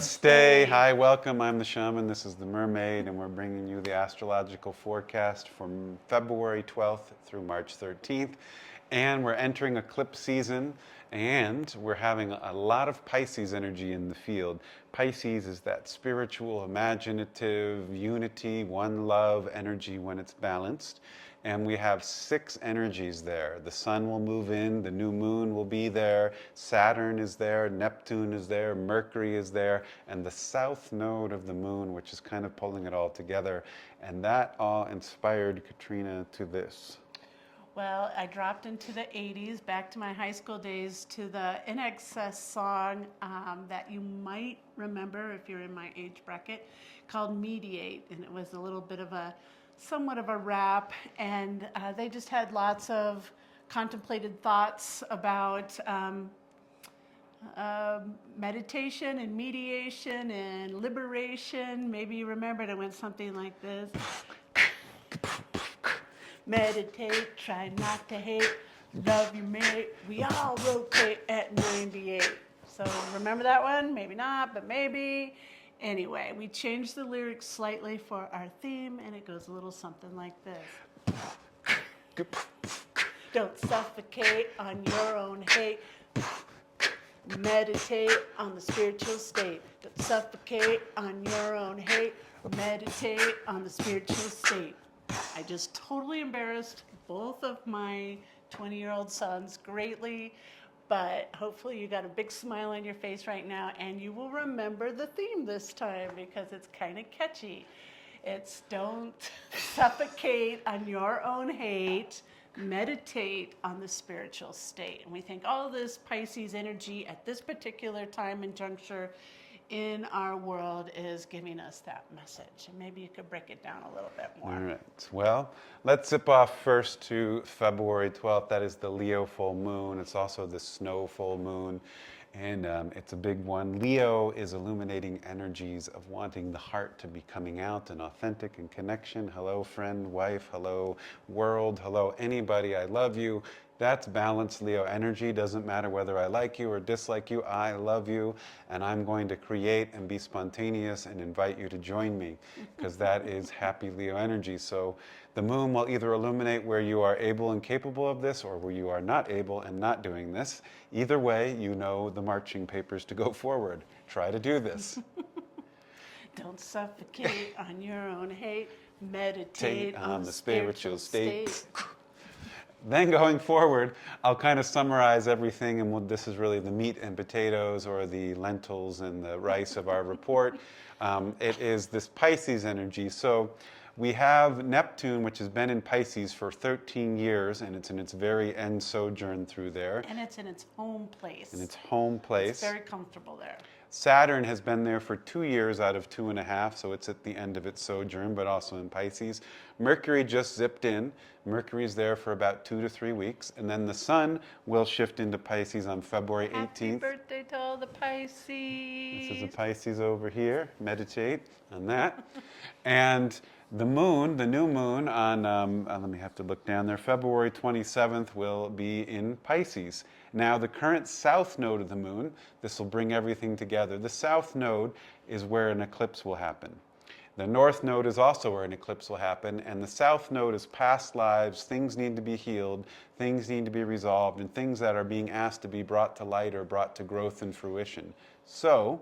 Namaste. Hi, welcome. I'm the shaman. This is the mermaid, and we're bringing you the astrological forecast from February 12th through March 13th. And we're entering eclipse season, and we're having a lot of Pisces energy in the field. Pisces is that spiritual, imaginative, unity, one love energy when it's balanced. And we have 6 energies there. The sun will move in, the new moon will be there, Saturn is there, Neptune is there, Mercury is there, and the south node of the moon, which is kind of pulling it all together. And that all inspired Katrina to this. Well, I dropped into the 80s, back to my high school days, to the INXS song that you might remember if you're in my age bracket, called Mediate. And it was a little bit of somewhat of a rap, and they just had lots of contemplated thoughts about meditation and mediation and liberation. Maybe you remember it went something like this. Meditate, try not to hate, love your mate, we all rotate at 98. So remember that one? Maybe not, but maybe. Anyway, we changed the lyrics slightly for our theme, and it goes a little something like this. Don't suffocate on your own hate. Meditate on the spiritual state. Don't suffocate on your own hate. Meditate on the spiritual state. I just totally embarrassed both of my 20-year-old sons greatly, but hopefully you got a big smile on your face right now, and you will remember the theme this time because it's kind of catchy. It's don't suffocate on your own hate, meditate on the spiritual state. And we think all this Pisces energy at this particular time and juncture in our world is giving us that message. And maybe you could break it down a little bit more. All right. Well, let's zip off first to February 12th. That is the Leo full moon. It's also the snow full moon. And it's a big one. Leo is illuminating energies of wanting the heart to be coming out and authentic and connection. Hello, friend, wife. Hello, world. Hello, anybody. I love you. That's balanced Leo energy. Doesn't matter whether I like you or dislike you. I love you, and I'm going to create and be spontaneous and invite you to join me, because that is happy Leo energy. So the moon will either illuminate where you are able and capable of this, or where you are not able and not doing this. Either way, you know the marching papers to go forward. Try to do this. Don't suffocate on your own hate. Meditate on the spiritual state. state. Then going forward, I'll kind of summarize everything, and this is really the meat and potatoes, or the lentils and the rice of our report. It is this Pisces energy. So we have Neptune, which has been in Pisces for 13 years, and it's in its very end sojourn through there. And it's in its home place. In its home place. It's very comfortable there. Saturn has been there for 2 years out of 2.5, so it's at the end of its sojourn, but also in Pisces. Mercury just zipped in. Mercury's there for about 2 to 3 weeks, and then the sun will shift into Pisces on February 18th. Happy birthday to all the Pisces. This is a Pisces over here. Meditate on that. And the moon, the new moon on, let me have to look down there, February 27th will be in Pisces. Now, the current south node of the moon, this will bring everything together. The south node is where an eclipse will happen. The north node is also where an eclipse will happen, and the south node is past lives. Things need to be healed, things need to be resolved, and things that are being asked to be brought to light or brought to growth and fruition. So,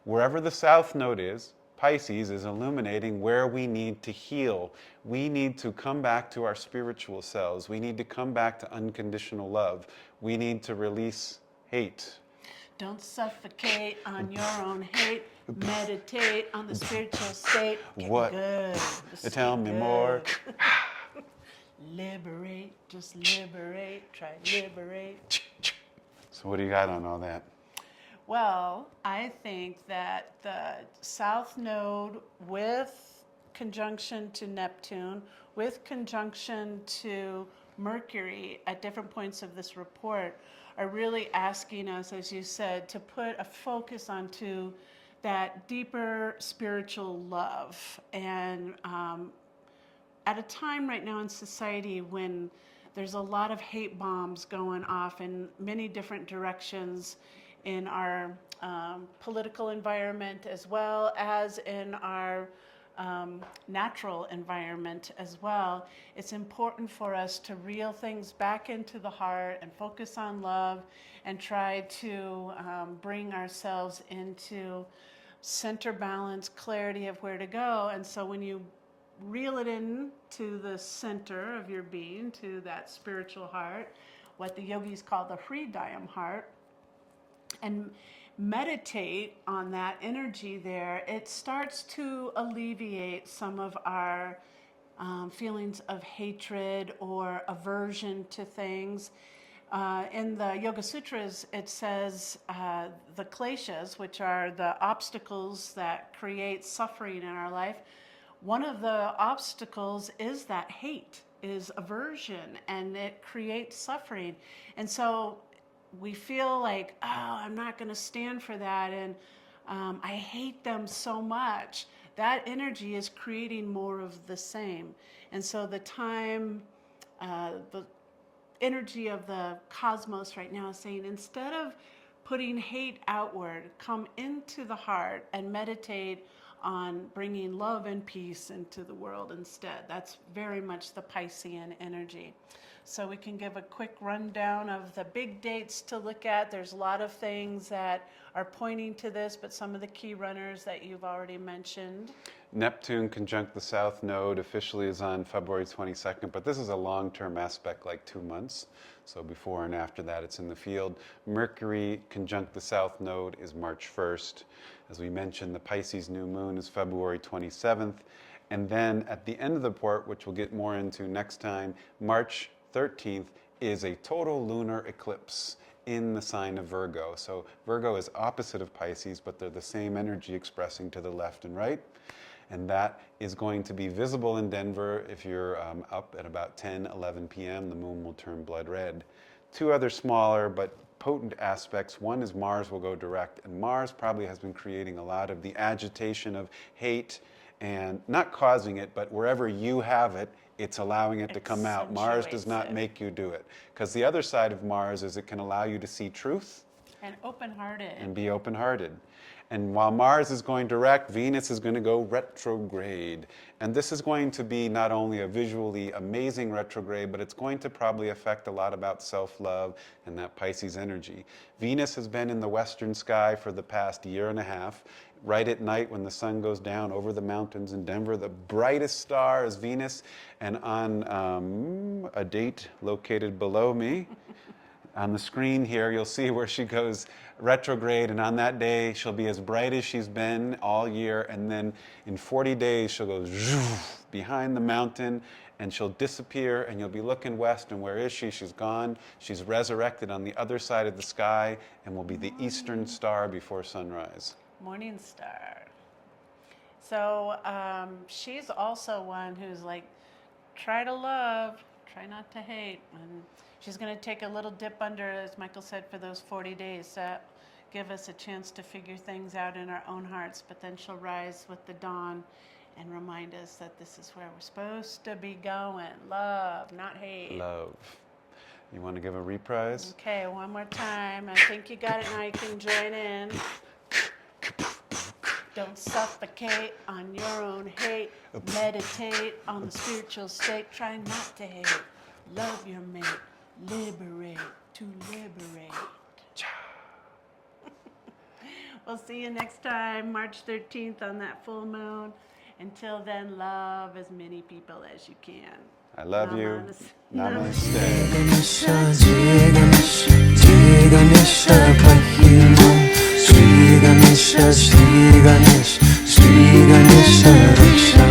wherever the south node is, Pisces is illuminating where we need to heal. We need to come back to our spiritual selves. We need to come back to unconditional love. We need to release hate. Don't suffocate on your own hate. Meditate on the spiritual state. Get What? good. Tell me more. Liberate, just liberate, try liberate. So what do you got on all that? Well, I think that the south node with conjunction to Neptune, with conjunction to Mercury at different points of this report are really asking us, as you said, to put a focus onto that deeper spiritual love. And at a time right now in society when there's a lot of hate bombs going off in many different directions, in our political environment as well as in our natural environment as well. It's important for us to reel things back into the heart and focus on love and try to bring ourselves into center balance, clarity of where to go. And so when you reel it in to the center of your being, to that spiritual heart, what the yogis call the Hridayam heart, and meditate on that energy there, it starts to alleviate some of our feelings of hatred or aversion to things. In the Yoga Sutras, it says the kleshas, which are the obstacles that create suffering in our life, one of the obstacles is that hate, is aversion, and it creates suffering. And so we feel like, oh, I'm not going to stand for that, and I hate them so much. That energy is creating more of the same. And so the energy of the cosmos right now is saying, instead of putting hate outward, come into the heart and meditate on bringing love and peace into the world instead. That's very much the Piscean energy. So we can give a quick rundown of the big dates to look at. There's a lot of things that are pointing to this, but some of the key runners that you've already mentioned. Neptune conjunct the South Node officially is on February 22nd, but this is a long-term aspect, like 2 months. So before and after that, it's in the field. Mercury conjunct the South Node is March 1st. As we mentioned, the Pisces new moon is February 27th. And then at the end of the port, which we'll get more into next time, March 13th is a total lunar eclipse in the sign of Virgo. So Virgo is opposite of Pisces, but they're the same energy expressing to the left and right. And that is going to be visible in Denver. If you're up at about 10, 11 p.m., the moon will turn blood red. Two other smaller but potent aspects. One is Mars will go direct, and Mars probably has been creating a lot of the agitation of hate, and not causing it, but wherever you have it, it's allowing it to come out. Mars does not make you do it. Because the other side of Mars is it can allow you to see truth. And open-hearted. And be open-hearted. And while Mars is going direct, Venus is going to go retrograde. And this is going to be not only a visually amazing retrograde, but it's going to probably affect a lot about self-love and that Pisces energy. Venus has been in the western sky for the past year and a half. Right at night when the sun goes down over the mountains in Denver, the brightest star is Venus. And on a date located below me, on the screen here, you'll see where she goes retrograde, and on that day, she'll be as bright as she's been all year, and then in 40 days, she'll go behind the mountain, and she'll disappear, and you'll be looking west, and where is she? She's gone. She's resurrected on the other side of the sky, and will be the eastern star before sunrise. Morning star. So she's also one who's like, try to love, try not to hate, and she's going to take a little dip under, as Michael said, for those 40 days to give us a chance to figure things out in our own hearts. But then she'll rise with the dawn and remind us that this is where we're supposed to be going. Love, not hate. Love. You want to give a reprise? Okay, one more time. I think you got it now. You can join in. Don't suffocate on your own hate. Meditate on the spiritual state. Try not to hate. Love your mate. Liberate to liberate. We'll see you next time, March 13th on that full moon. Until then, love as many people as you can. I love you. Namaste. Namaste.